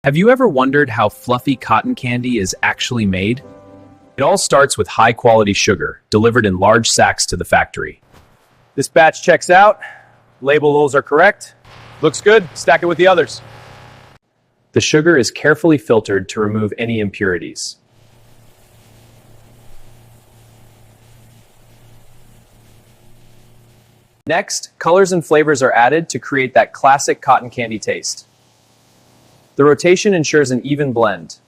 Have you ever wondered how fluffy cotton candy is actually made? It all starts with high-quality sugar, delivered in large sacks to the factory. This batch checks out. Labels are correct. Looks good. Stack it with the others. The sugar is carefully filtered to remove any impurities. Next, colors and flavors are added to create that classic cotton candy taste. The rotation ensures an even blend.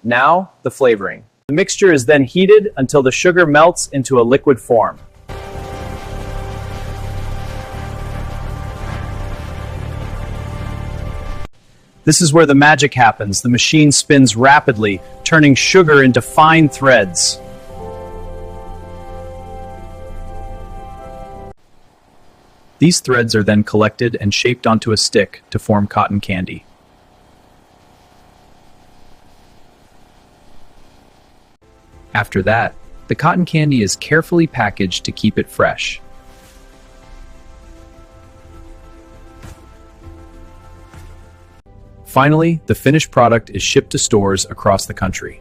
Now, the flavoring. The mixture is then heated until the sugar melts into a liquid form. This is where the magic happens. The machine spins rapidly, turning sugar into fine threads. These threads are then collected and shaped onto a stick to form cotton candy. After that, the cotton candy is carefully packaged to keep it fresh. Finally, the finished product is shipped to stores across the country.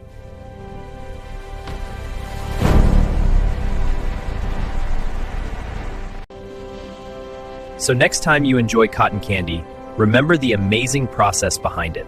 So next time you enjoy cotton candy, remember the amazing process behind it.